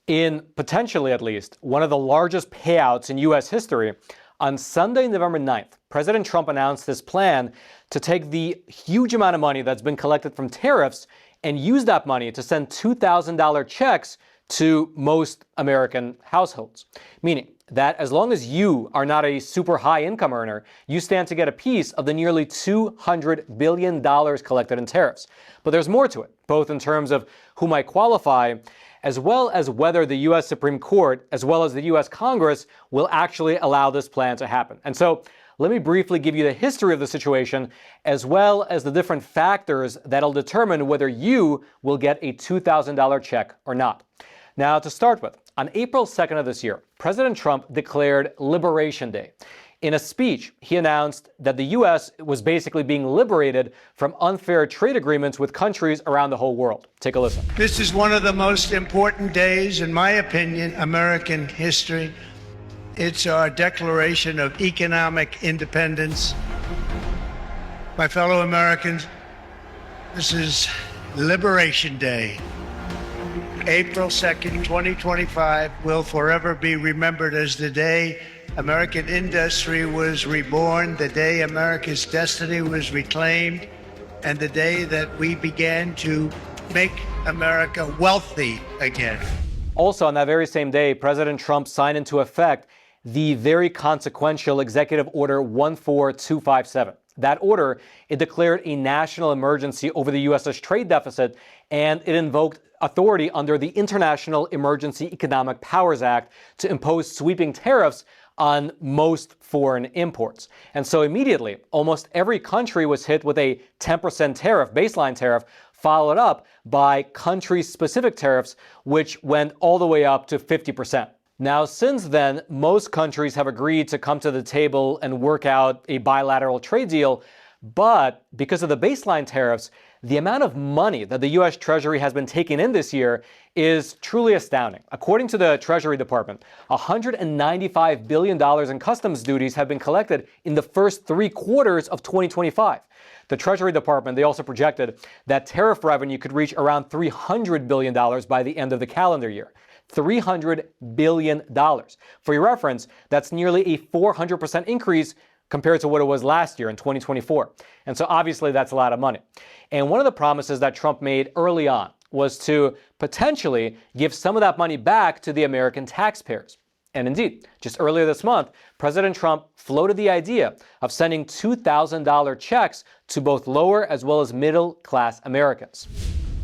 In potentially, at least, one of the largest payouts in U.S. history, on Sunday, November 9th, President Trump announced his plan to take the huge amount of money that's been collected from tariffs and use that money to send $2,000 checks to most American households. Meaning that as long as you are not a super high income earner, you stand to get a piece of the nearly $200 billion collected in tariffs. But there's more to it, both in terms of who might qualify, as well as whether the U.S. Supreme Court, as well as the U.S. Congress, will actually allow this plan to happen. And so let me briefly give you the history of the situation, as well as the different factors that'll determine whether you will get a $2,000 check or not. Now, to start with, on April 2nd of this year, President Trump declared Liberation Day. In a speech, he announced that the U.S. was basically being liberated from unfair trade agreements with countries around the whole world. Take a listen. This is one of the most important days, in my opinion, American history. It's our declaration of economic independence. My fellow Americans, this is Liberation Day. April 2nd, 2025 will forever be remembered as the day American industry was reborn, the day America's destiny was reclaimed, and the day that we began to make America wealthy again. Also, on that very same day, President Trump signed into effect the very consequential Executive Order 14257. That order, it declared a national emergency over the U.S.'s trade deficit, and it invoked authority under the International Emergency Economic Powers Act to impose sweeping tariffs on most foreign imports. And so immediately, almost every country was hit with a 10% tariff, baseline tariff, followed up by country-specific tariffs, which went all the way up to 50%. Now, since then, most countries have agreed to come to the table and work out a bilateral trade deal, but because of the baseline tariffs, the amount of money that the U.S. Treasury has been taking in this year is truly astounding. According to the Treasury Department, $195 billion in customs duties have been collected in the first 3 quarters of 2025. The Treasury Department, they also projected that tariff revenue could reach around $300 billion by the end of the calendar year. $300 billion. For your reference, that's nearly a 400% increase compared to what it was last year in 2024. And so obviously that's a lot of money. And one of the promises that Trump made early on was to potentially give some of that money back to the American taxpayers. And indeed, just earlier this month, President Trump floated the idea of sending $2,000 checks to both lower as well as middle class Americans.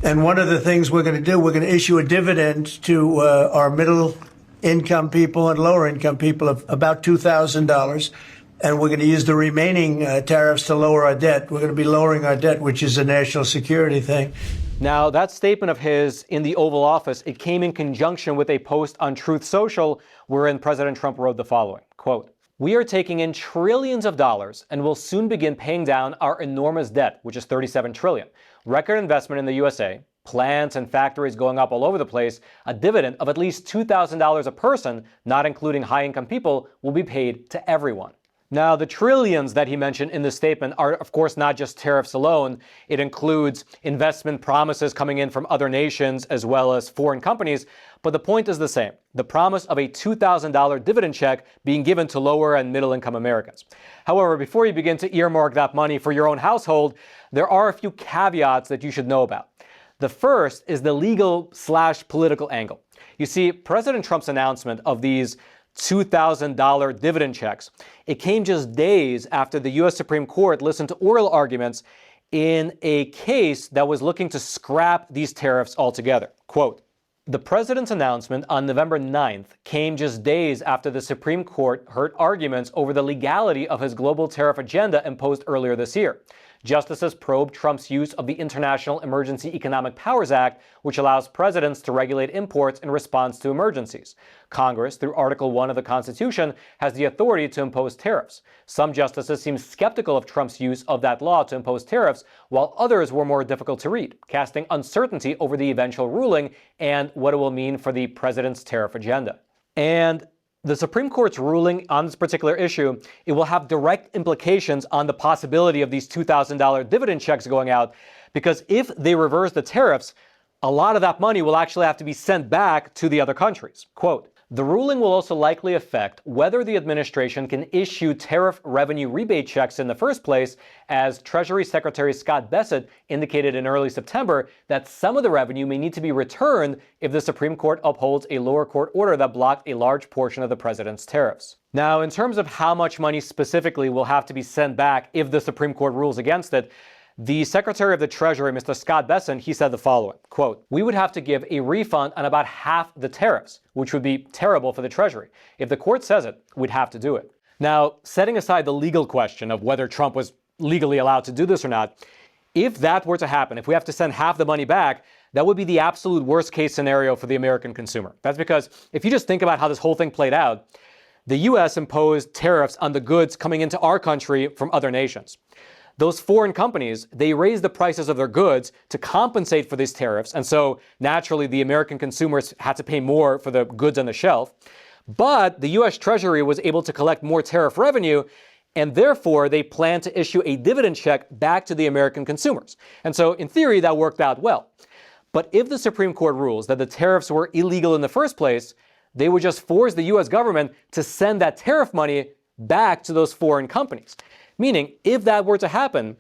And one of the things we're going to do, we're going to issue a dividend to our middle income people and lower income people of about $2,000. And we're going to use the remaining tariffs to lower our debt. We're going to be lowering our debt, which is a national security thing. Now, that statement of his in the Oval Office, it came in conjunction with a post on Truth Social wherein President Trump wrote the following, quote, "We are taking in trillions of dollars and will soon begin paying down our enormous debt, which is $37 trillion. Record investment in the USA, plants and factories going up all over the place, a dividend of at least $2,000 a person, not including high-income people, will be paid to everyone." Now, the trillions that he mentioned in the statement are, of course, not just tariffs alone. It includes investment promises coming in from other nations as well as foreign companies. But the point is the same, the promise of a $2,000 dividend check being given to lower and middle income Americans. However, before you begin to earmark that money for your own household, there are a few caveats that you should know about. The first is the legal/political angle. You see, President Trump's announcement of these $2,000 dividend checks, it came just days after the U.S. Supreme Court listened to oral arguments in a case that was looking to scrap these tariffs altogether. Quote, "The president's announcement on November 9th came just days after the Supreme Court heard arguments over the legality of his global tariff agenda imposed earlier this year. Justices probed Trump's use of the International Emergency Economic Powers Act, which allows presidents to regulate imports in response to emergencies. Congress, through Article 1 of the Constitution, has the authority to impose tariffs. Some justices seem skeptical of Trump's use of that law to impose tariffs, while others were more difficult to read, casting uncertainty over the eventual ruling and what it will mean for the president's tariff agenda." And the Supreme Court's ruling on this particular issue, it will have direct implications on the possibility of these $2,000 dividend checks going out, because if they reverse the tariffs, a lot of that money will actually have to be sent back to the other countries. Quote, the ruling will also likely affect whether the administration can issue tariff revenue rebate checks in the first place, as Treasury Secretary Scott Bessent indicated in early September that some of the revenue may need to be returned if the Supreme Court upholds a lower court order that blocked a large portion of the president's tariffs. Now, in terms of how much money specifically will have to be sent back if the Supreme Court rules against it, the Secretary of the Treasury, Mr. Scott Bessent, he said the following, quote, we would have to give a refund on about half the tariffs, which would be terrible for the Treasury. If the court says it, we'd have to do it. Now, setting aside the legal question of whether Trump was legally allowed to do this or not, if that were to happen, if we have to send half the money back, that would be the absolute worst case scenario for the American consumer. That's because if you just think about how this whole thing played out, the U.S. imposed tariffs on the goods coming into our country from other nations. Those foreign companies, they raised the prices of their goods to compensate for these tariffs. And so naturally, the American consumers had to pay more for the goods on the shelf. But the U.S. Treasury was able to collect more tariff revenue, and therefore they plan to issue a dividend check back to the American consumers. And so in theory, that worked out well. But if the Supreme Court rules that the tariffs were illegal in the first place, they would just force the U.S. government to send that tariff money back to those foreign companies. Meaning, if that were to happen,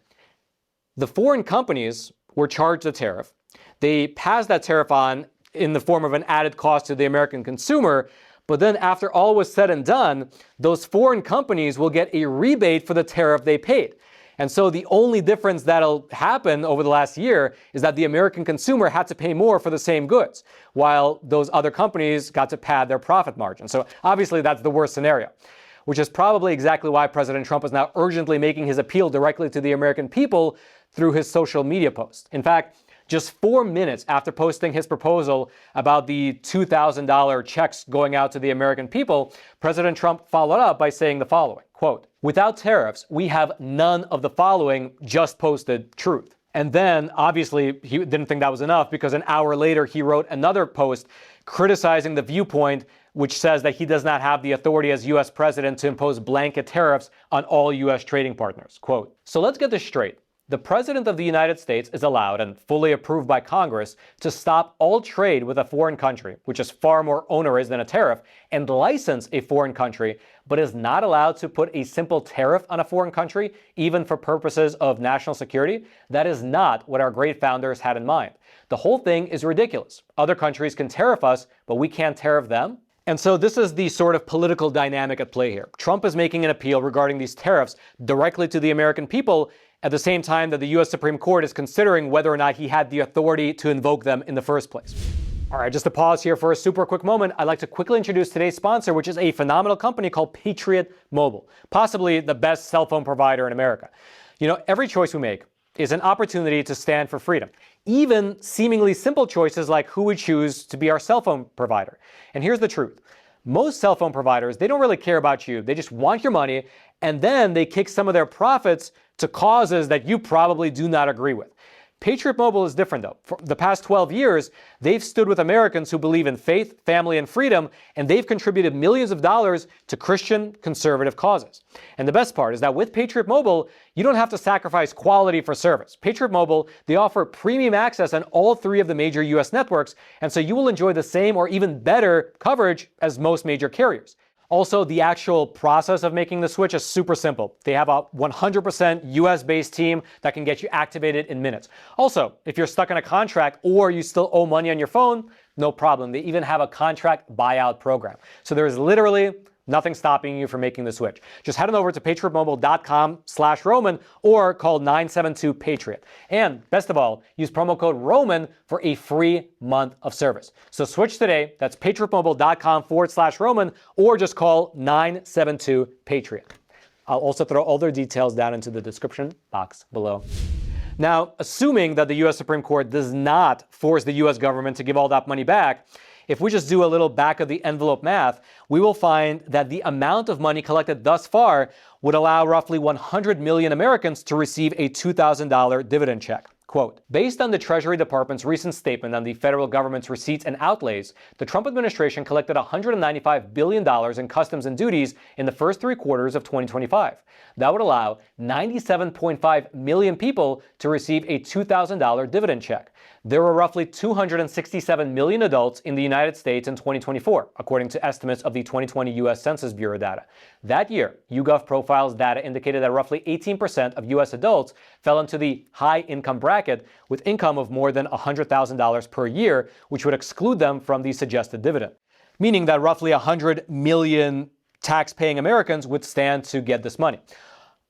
the foreign companies were charged a tariff. They passed that tariff on in the form of an added cost to the American consumer. But then after all was said and done, those foreign companies will get a rebate for the tariff they paid. And so the only difference that'll happen over the last year is that the American consumer had to pay more for the same goods, while those other companies got to pad their profit margin. So obviously that's the worst scenario, which is probably exactly why President Trump is now urgently making his appeal directly to the American people through his social media post. In fact, just 4 minutes after posting his proposal about the $2,000 checks going out to the American people, President Trump followed up by saying the following, quote, without tariffs, we have none of the following just posted truth. And then, obviously, he didn't think that was enough because an hour later, he wrote another post criticizing the viewpoint which says that he does not have the authority as U.S. president to impose blanket tariffs on all U.S. trading partners. Quote, so let's get this straight. The President of the United States is allowed and fully approved by Congress to stop all trade with a foreign country, which is far more onerous than a tariff, and license a foreign country, but is not allowed to put a simple tariff on a foreign country, even for purposes of national security. That is not what our great founders had in mind. The whole thing is ridiculous. Other countries can tariff us, but we can't tariff them. And so this is the sort of political dynamic at play here. Trump is making an appeal regarding these tariffs directly to the American people, at the same time that the U.S. Supreme Court is considering whether or not he had the authority to invoke them in the first place. All right, just to pause here for a super quick moment, I'd like to quickly introduce today's sponsor, which is a phenomenal company called Patriot Mobile, possibly the best cell phone provider in America. You know, every choice we make is an opportunity to stand for freedom. Even seemingly simple choices like who we choose to be our cell phone provider. And here's the truth. Most cell phone providers, they don't really care about you. They just want your money, and then they kick some of their profits to causes that you probably do not agree with. Patriot Mobile is different, though. For the past 12 years, they've stood with Americans who believe in faith, family, and freedom, and they've contributed millions of dollars to Christian conservative causes. And the best part is that with Patriot Mobile, you don't have to sacrifice quality for service. Patriot Mobile, they offer premium access on all 3 of the major U.S. networks, and so you will enjoy the same or even better coverage as most major carriers. Also, the actual process of making the switch is super simple. They have a 100% US-based team that can get you activated in minutes. Also, if you're stuck in a contract or you still owe money on your phone, no problem. They even have a contract buyout program. So there is literally nothing stopping you from making the switch. Just head on over to patriotmobile.com/Roman or call 972-PATRIOT. And best of all, use promo code ROMAN for a free month of service. So switch today. That's patriotmobile.com/Roman or just call 972-PATRIOT. I'll also throw all their details down into the description box below. Now, assuming that the U.S. Supreme Court does not force the U.S. government to give all that money back, if we just do a little back of the envelope math, we will find that the amount of money collected thus far would allow roughly 100 million Americans to receive a $2,000 dividend check. Quote, based on the Treasury Department's recent statement on the federal government's receipts and outlays, the Trump administration collected $195 billion in customs and duties in the first 3 quarters of 2025. That would allow 97.5 million people to receive a $2,000 dividend check. There were roughly 267 million adults in the United States in 2024, according to estimates of the 2020 U.S. Census Bureau data. That year, YouGov Profiles data indicated that roughly 18% of U.S. adults fell into the high-income bracket with income of more than $100,000 per year, which would exclude them from the suggested dividend, meaning that roughly 100 million tax-paying Americans would stand to get this money.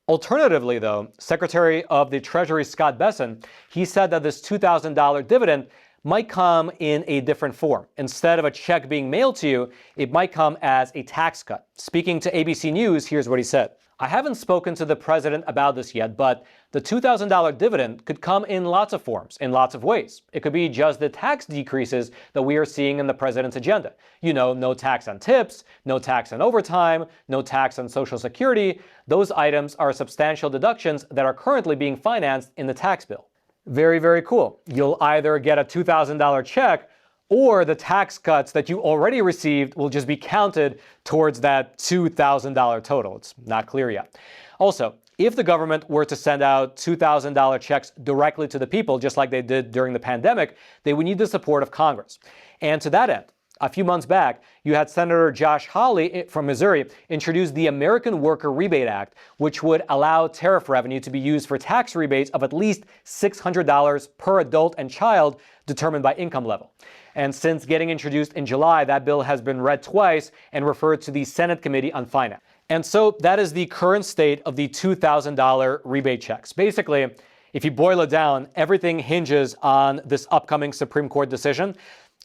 Alternatively, though, Secretary of the Treasury Scott Bessent, he said that this $2,000 dividend might come in a different form. Instead of a check being mailed to you, it might come as a tax cut. Speaking to ABC News, here's what he said. I haven't spoken to the president about this yet, but the $2,000 dividend could come in lots of forms, in lots of ways. It could be just the tax decreases that we are seeing in the president's agenda. You know, no tax on tips, no tax on overtime, no tax on Social Security. Those items are substantial deductions that are currently being financed in the tax bill. Very, very cool. You'll either get a $2,000 check or the tax cuts that you already received will just be counted towards that $2,000 total. It's not clear yet. Also, if the government were to send out $2,000 checks directly to the people, just like they did during the pandemic, they would need the support of Congress. And to that end, a few months back, you had Senator Josh Hawley from Missouri introduce the American Worker Rebate Act, which would allow tariff revenue to be used for tax rebates of at least $600 per adult and child determined by income level. And since getting introduced in July, that bill has been read twice and referred to the Senate Committee on Finance. And so that is the current state of the $2,000 rebate checks. Basically, if you boil it down, everything hinges on this upcoming Supreme Court decision.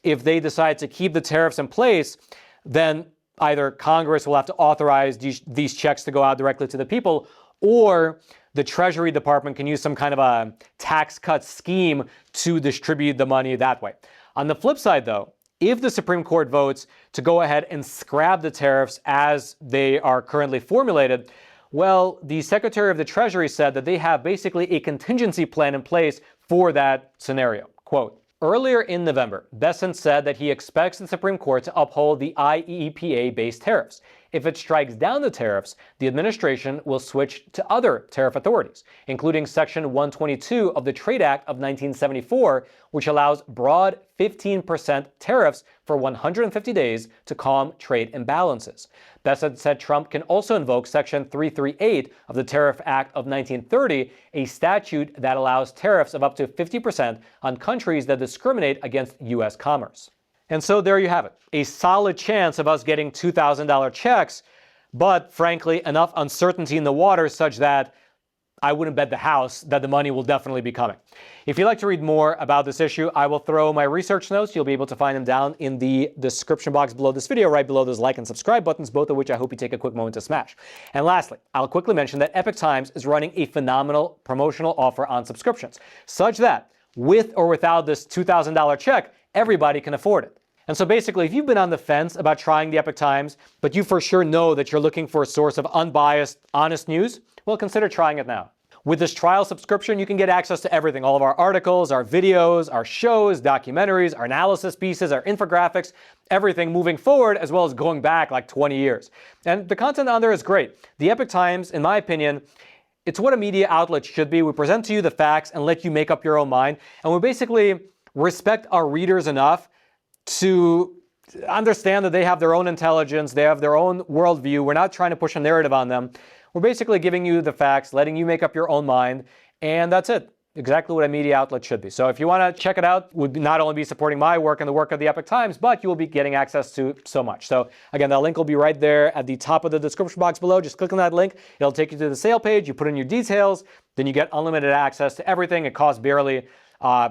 If they decide to keep the tariffs in place, then either Congress will have to authorize these checks to go out directly to the people, or the Treasury Department can use some kind of a tax cut scheme to distribute the money that way. On the flip side, though, if the Supreme Court votes to go ahead and scrap the tariffs as they are currently formulated, well, the Secretary of the Treasury said that they have basically a contingency plan in place for that scenario. Quote, earlier in November, Bessent said that he expects the Supreme Court to uphold the IEEPA-based tariffs. If it strikes down the tariffs, the administration will switch to other tariff authorities, including Section 122 of the Trade Act of 1974, which allows broad 15% tariffs for 150 days to calm trade imbalances. Bessent said Trump can also invoke Section 338 of the Tariff Act of 1930, a statute that allows tariffs of up to 50% on countries that discriminate against U.S. commerce. And so there you have it, a solid chance of us getting $2,000 checks, but frankly, enough uncertainty in the water such that I wouldn't bet the house that the money will definitely be coming. If you'd like to read more about this issue, I will throw my research notes. You'll be able to find them down in the description box below this video, right below those like and subscribe buttons, both of which I hope you take a quick moment to smash. And lastly, I'll quickly mention that Epoch Times is running a phenomenal promotional offer on subscriptions, such that with or without this $2,000 check, everybody can afford it. And so basically, if you've been on the fence about trying the Epoch Times, but you for sure know that you're looking for a source of unbiased, honest news, well, consider trying it now. With this trial subscription, you can get access to everything, all of our articles, our videos, our shows, documentaries, our analysis pieces, our infographics, everything moving forward, as well as going back like 20 years. And the content on there is great. The Epoch Times, in my opinion, it's what a media outlet should be. We present to you the facts and let you make up your own mind. And we basically respect our readers enough to understand that they have their own intelligence, they have their own worldview. We're not trying to push a narrative on them. We're basically giving you the facts, letting you make up your own mind, and that's it. Exactly what a media outlet should be. So if you want to check it out, would not only be supporting my work and the work of the Epoch Times, but you will be getting access to so much. So again, that link will be right there at the top of the description box below. Just click on that link. It'll take you to the sale page. You put in your details, then you get unlimited access to everything. It costs barely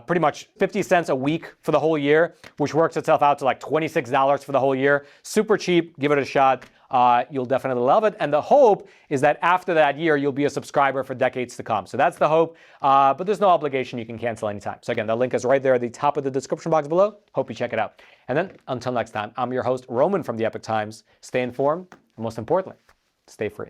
pretty much 50 cents a week for the whole year, which works itself out to like $26 for the whole year. Super cheap. Give it a shot. You'll definitely love it. And the hope is that after that year, you'll be a subscriber for decades to come. So that's the hope. But there's no obligation. You can cancel anytime. So again, the link is right there at the top of the description box below. Hope you check it out. And then until next time, I'm your host, Roman from the Epoch Times. Stay informed, and most importantly, stay free.